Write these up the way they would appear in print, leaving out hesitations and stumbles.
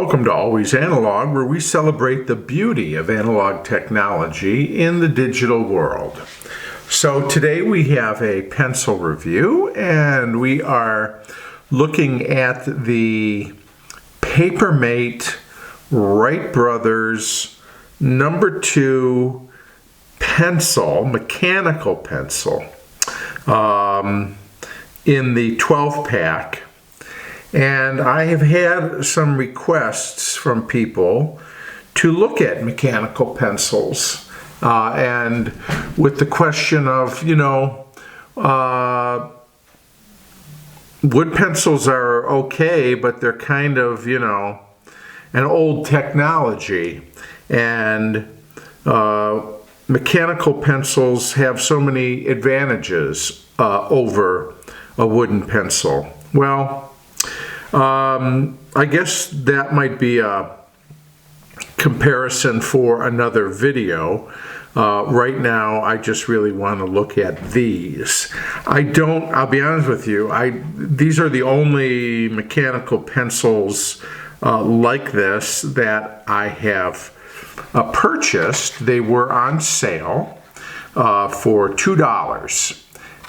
Welcome to Always Analog, where we celebrate the beauty of analog technology in the digital world. So today we have a pencil review, and we are looking at the Papermate Wright Brothers number 2 pencil, mechanical pencil, in the 12 pack. And I have had some requests from people to look at mechanical pencils. And with the question of, wood pencils are okay, but they're kind of, an old technology. And mechanical pencils have so many advantages over a wooden pencil. Well, I guess that might be a comparison for another video. Right now, I just really want to look at these. I'll be honest with you, these are the only mechanical pencils like this that I have purchased. They were on sale for $2.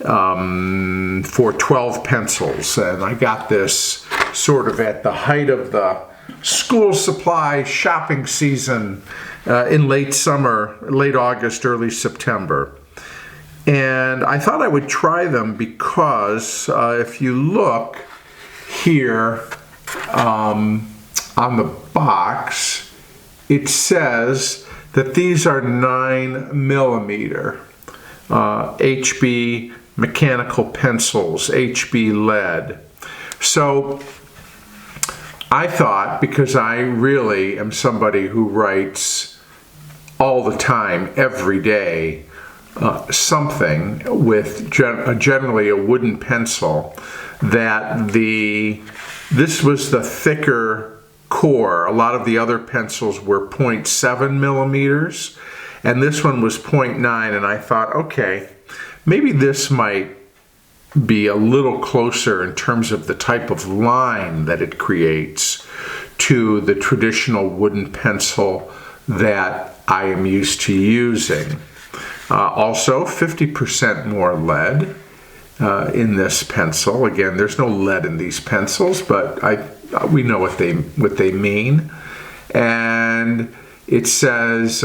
For 12 pencils, and I got this sort of at the height of the school supply shopping season in late summer, late August, early September. And I thought I would try them because if you look here on the box, it says that these are 9mm HB mechanical pencils, HB lead. So I thought, because I really am somebody who writes all the time, every day, something with generally a wooden pencil, that this was the thicker core. A lot of the other pencils were 0.7 millimeters, and this one was 0.9, and I thought, okay, maybe this might be a little closer in terms of the type of line that it creates to the traditional wooden pencil that I am used to using. Also, 50% more lead in this pencil. Again, there's no lead in these pencils, but we know what they mean. And it says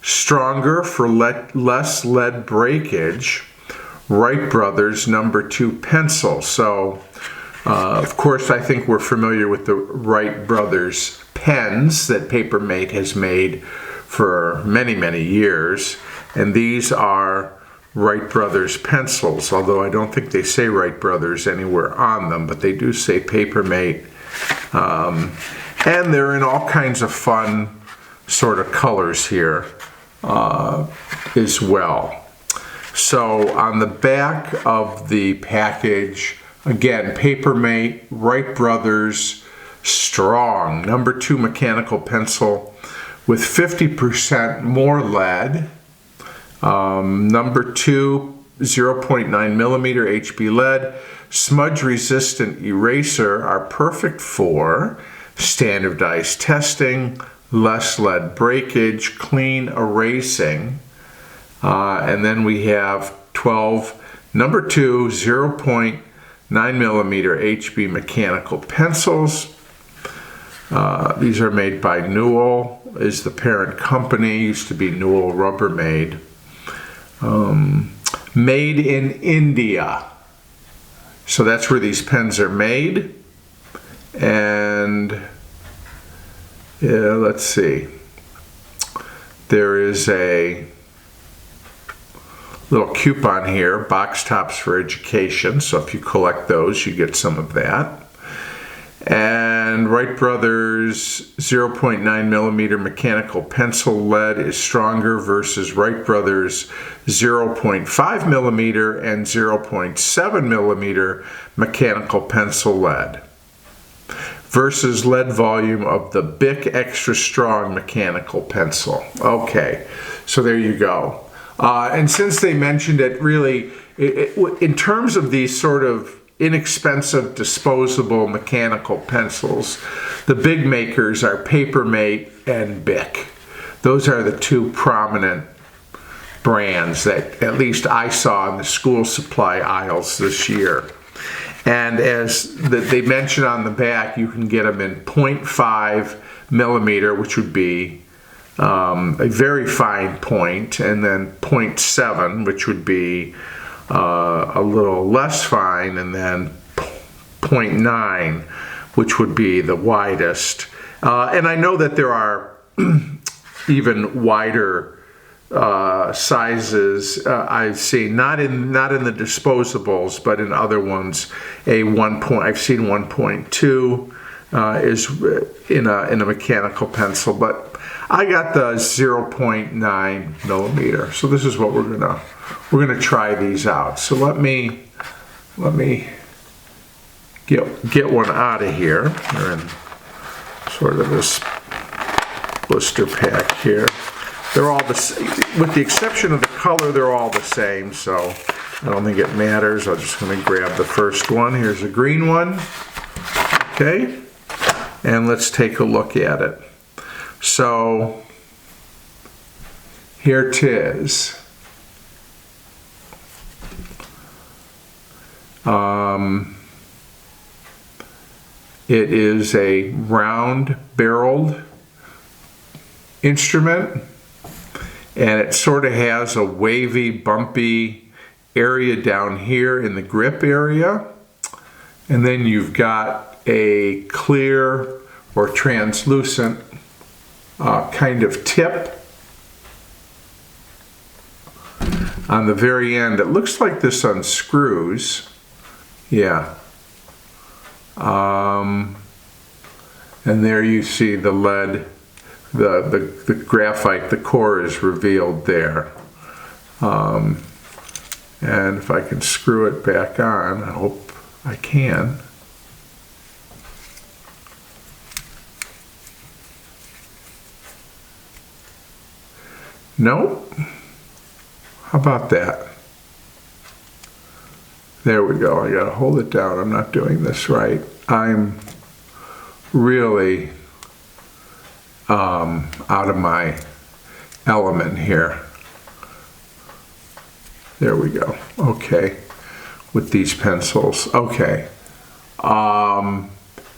stronger for less lead breakage, Wright Brothers number 2 pencil. So, of course, I think we're familiar with the Wright Brothers pens that Papermate has made for many, many years. And these are Wright Brothers pencils, although I don't think they say Wright Brothers anywhere on them, but they do say Papermate. And they're in all kinds of fun sort of colors here as well. So on the back of the package, again, Papermate Wright Brothers Strong number 2 mechanical pencil with 50% more lead. Number 2, 0.9 millimeter HB lead, smudge resistant eraser are perfect for standardized testing, less lead breakage, clean erasing. And then we have 12, number 2, 0.9 millimeter HB mechanical pencils. These are made by Newell, is the parent company, used to be Newell Rubbermaid. Made in India. So that's where these pens are made. And let's see. There is a little coupon here, Box Tops for Education. So if you collect those, you get some of that. And Wright Brothers 0.9 millimeter mechanical pencil lead is stronger versus Wright Brothers 0.5 millimeter and 0.7 millimeter mechanical pencil lead versus lead volume of the Bic Extra Strong mechanical pencil. Okay, so there you go. And since they mentioned it, really, in terms of these sort of inexpensive disposable mechanical pencils. The big makers are Papermate and Bic. Those are the two prominent brands that at least I saw in the school supply aisles this year. And as they mention on the back, you can get them in 0.5 millimeter, which would be a very fine point, and then 0.7, which would be a little less fine, and then 0.9, which would be the widest. And I know that there are even wider sizes I've seen, not in the disposables, but in other ones. I've seen 1.2 is in a mechanical pencil, but I got the 0.9 millimeter. So this is what we're gonna try these out. So let me get one out of here. They're in sort of this blister pack here. They're all the same, with the exception of the color. They're all the same, so I don't think it matters. I'm just going to grab the first one. Here's a green one. Okay, and let's take a look at it. So here it is. It is a round-barreled instrument, and it sort of has a wavy, bumpy area down here in the grip area. And then you've got a clear or translucent kind of tip on the very end. It looks like this unscrews. Yeah. And there you see the lead, the graphite, the core is revealed there. And if I can screw it back on, I hope I can. Nope. How about that? There we go. I gotta hold it down. I'm not doing this right. I'm really out of my element here. There we go. Okay. With these pencils. Okay.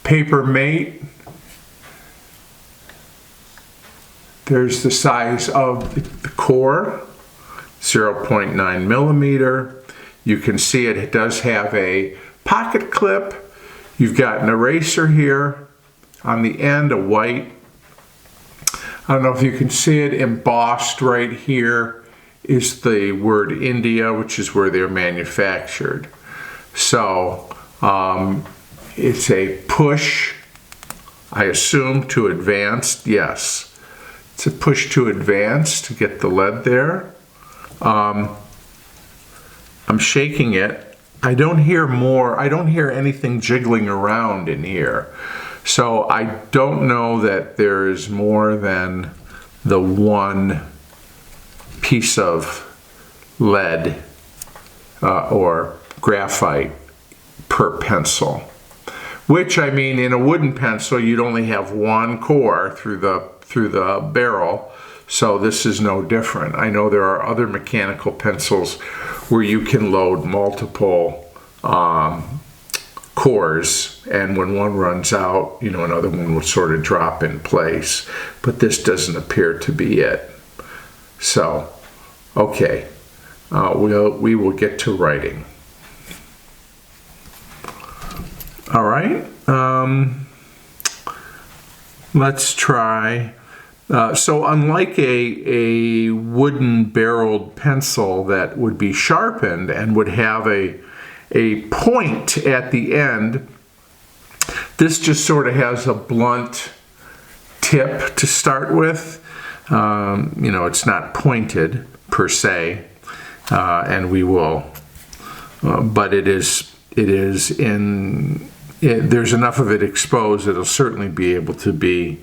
Papermate. There's the size of the core, 0.9 millimeter. You can see it does have a pocket clip. You've got an eraser here on the end, a white. I don't know if you can see it embossed right here is the word India, which is where they're manufactured. So it's a push, I assume, to advanced. Yes. It's a push to advance to get the lead there. I'm shaking it. I don't hear anything jiggling around in here. So I don't know that there is more than the one piece of lead or graphite per pencil. Which, I mean, in a wooden pencil, you'd only have one core through the barrel, so this is no different. I know there are other mechanical pencils where you can load multiple cores, and when one runs out, another one will sort of drop in place, but this doesn't appear to be it. So, okay, we will get to writing. All right, let's try. So unlike a wooden barreled pencil that would be sharpened and would have a point at the end, this just sort of has a blunt tip to start with. It's not pointed per se, and we will, but there's enough of it exposed that it'll certainly be able to be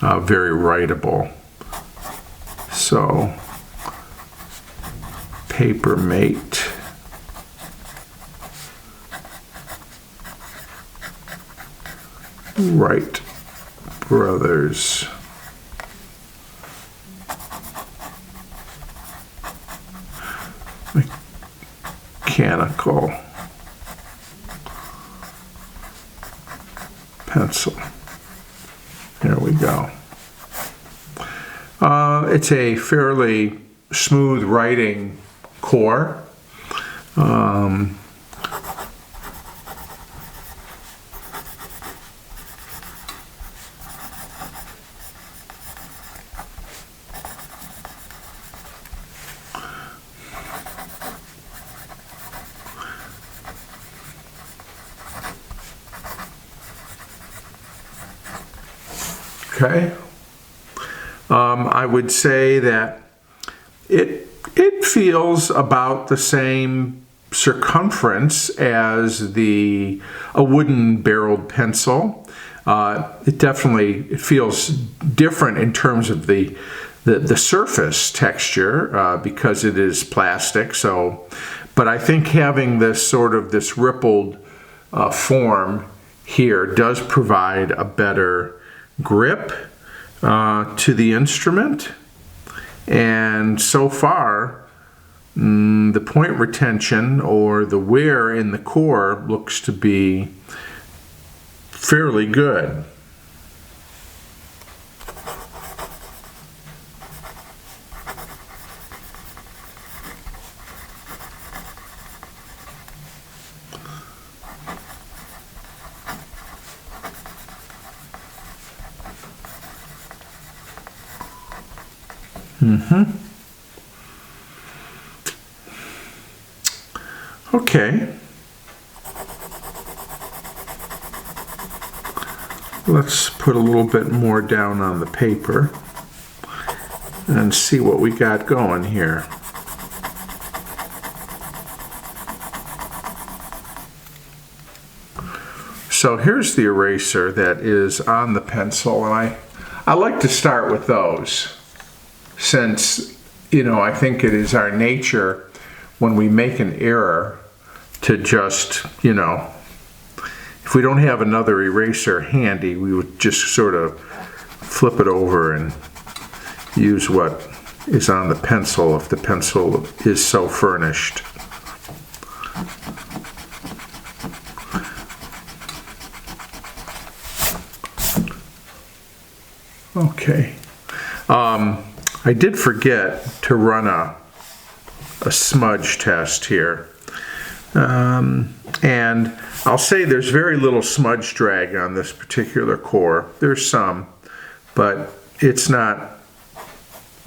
very writable. So, Papermate. Wright Brothers. Mechanical pencil. There we go. It's a fairly smooth writing core. Okay. I would say that it feels about the same circumference as a wooden barreled pencil. It feels different in terms of the surface texture because it is plastic. But I think having this rippled form here does provide a better grip to the instrument, and so far the point retention or the wear in the core looks to be fairly good. Okay. Let's put a little bit more down on the paper and see what we got going here. So here's the eraser that is on the pencil, and I like to start with those, since, I think it is our nature when we make an error to just, if we don't have another eraser handy, we would just sort of flip it over and use what is on the pencil if the pencil is so furnished. Okay. I did forget to run a smudge test here. And I'll say there's very little smudge drag on this particular core. There's some, but it's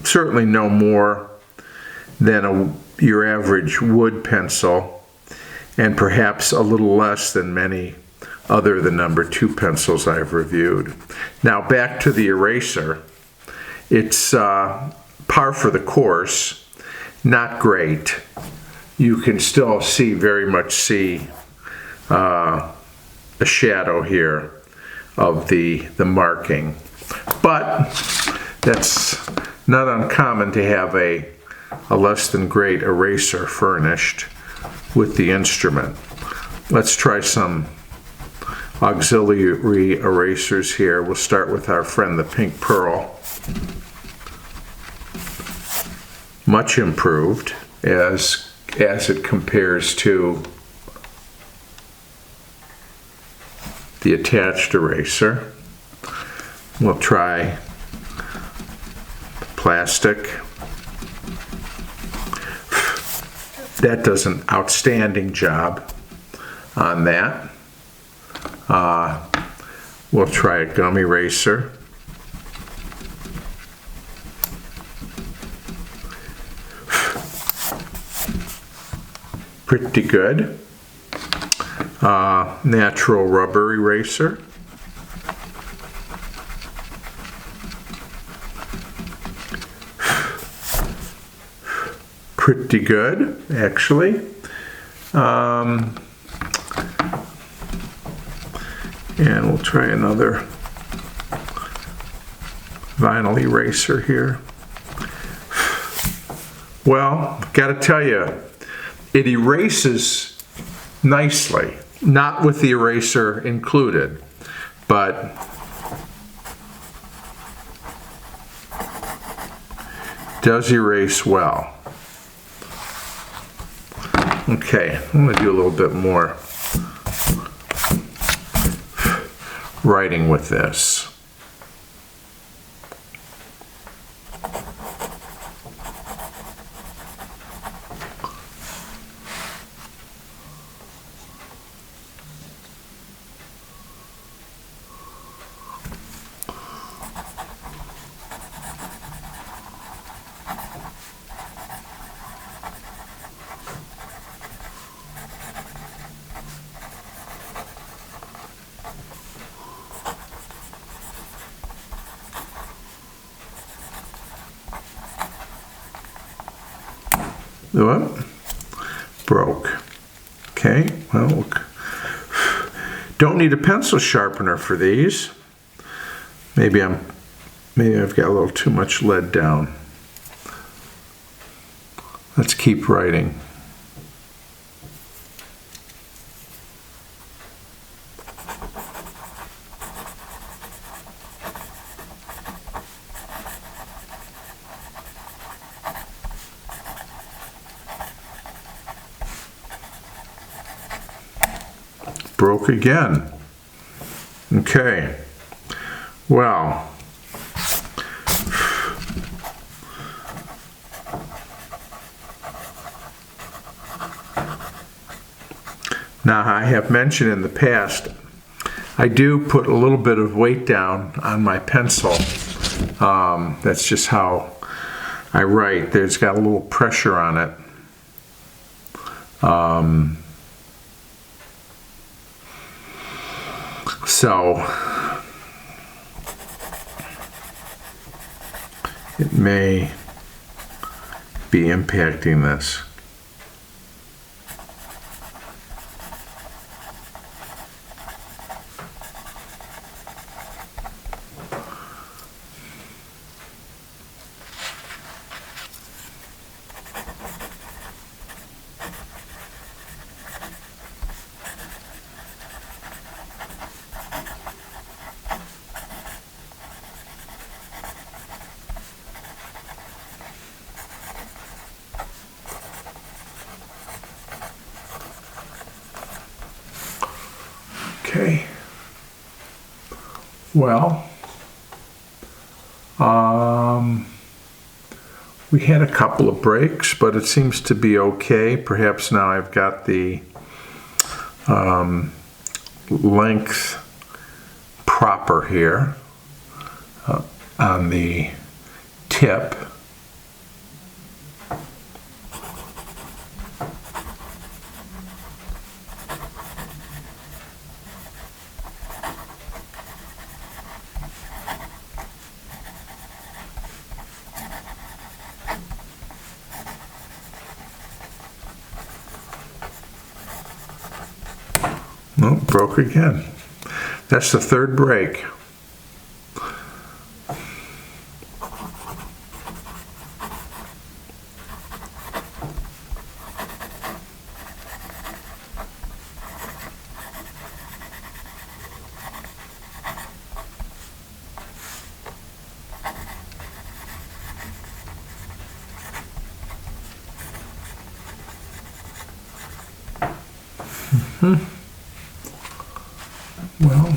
certainly no more than your average wood pencil, and perhaps a little less than many other the number 2 pencils I've reviewed. Now back to the eraser. It's par for the course, not great. You can still very much see a shadow here of the marking. But that's not uncommon to have a less than great eraser furnished with the instrument. Let's try some auxiliary erasers here. We'll start with our friend the Pink Pearl. Much improved as it compares to the attached eraser. We'll try plastic. That does an outstanding job on that. We'll try a gum eraser. Pretty good. Natural rubber eraser. Pretty good, actually. And we'll try another vinyl eraser here. Well, gotta tell you, it erases nicely, not with the eraser included, but does erase well. Okay, I'm going to do a little bit more writing with this. What? Broke. Okay, well, don't need a pencil sharpener for these. Maybe I've got a little too much lead down. Let's keep writing. Broke again. Okay. Well, now I have mentioned in the past, I do put a little bit of weight down on my pencil. That's just how I write. There's got a little pressure on it. So it may be impacting this. Okay. Well, we had a couple of breaks, but it seems to be okay. Perhaps now I've got the length proper here on the tip. Oh, broke again. That's the third break. Well,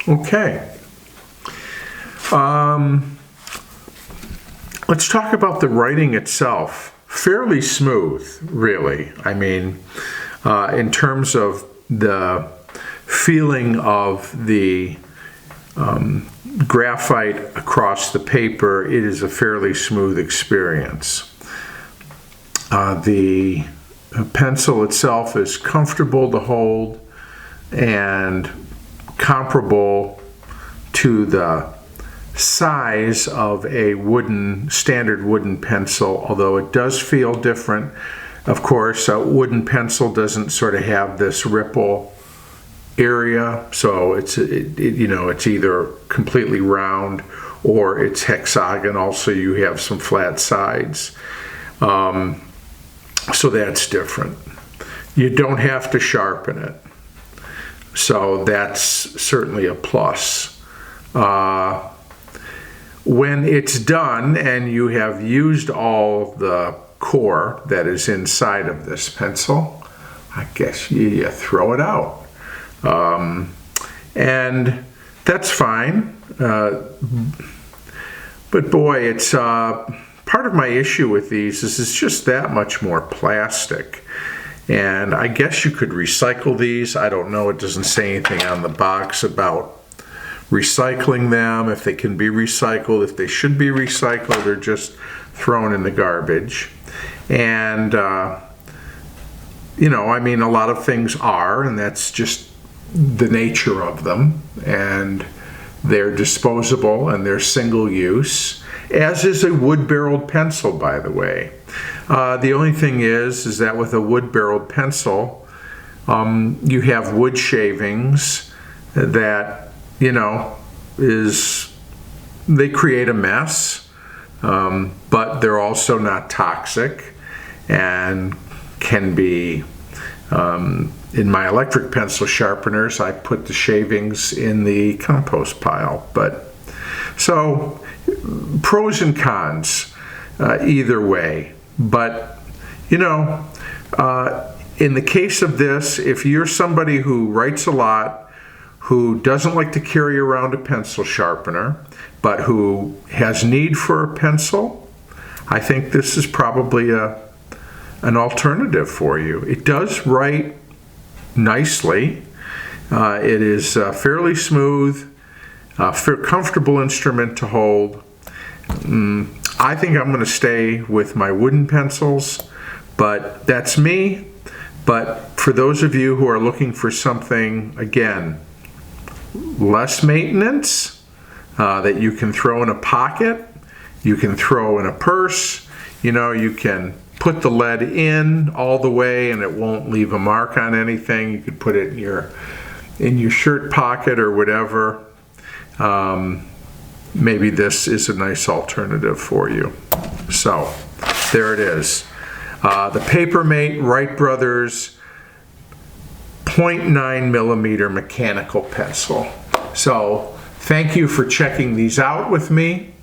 okay. Let's talk about the writing itself. Fairly smooth, really. I mean, in terms of the feeling of the graphite across the paper, it is a fairly smooth experience. The pencil itself is comfortable to hold and comparable to the size of a standard wooden pencil, although it does feel different. Of course, a wooden pencil doesn't sort of have this ripple area, so it's either completely round or it's hexagonal, so you have some flat sides. So that's different. You don't have to sharpen it, so that's certainly a plus. When it's done and you have used all the core that is inside of this pencil, I guess you throw it out. And that's fine. But boy, it's part of my issue with these is it's just that much more plastic. And I guess you could recycle these. I don't know. It doesn't say anything on the box about recycling them, if they can be recycled, if they should be recycled, or just thrown in the garbage. And, a lot of things are, and that's just the nature of them. And they're disposable and they're single use, as is a wood-barreled pencil, by the way. The only thing is that with a wood-barreled pencil, you have wood shavings that, they create a mess, but they're also not toxic and can be, in my electric pencil sharpeners, I put the shavings in the compost pile. But so pros and cons either way. But in the case of this, if you're somebody who writes a lot, who doesn't like to carry around a pencil sharpener, but who has need for a pencil, I think this is probably an alternative for you. It does write nicely. It is fairly smooth, comfortable instrument to hold. I think I'm going to stay with my wooden pencils, but that's me. But for those of you who are looking for something, again, less maintenance, that you can throw in a pocket, you can throw in a purse, you can put the lead in all the way and it won't leave a mark on anything. You could put it in your shirt pocket or whatever. Maybe this is a nice alternative for you. So there it is. The Papermate Wright Brothers 0.9 millimeter mechanical pencil. So thank you for checking these out with me,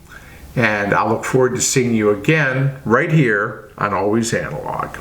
and I look forward to seeing you again right here on Always Analog.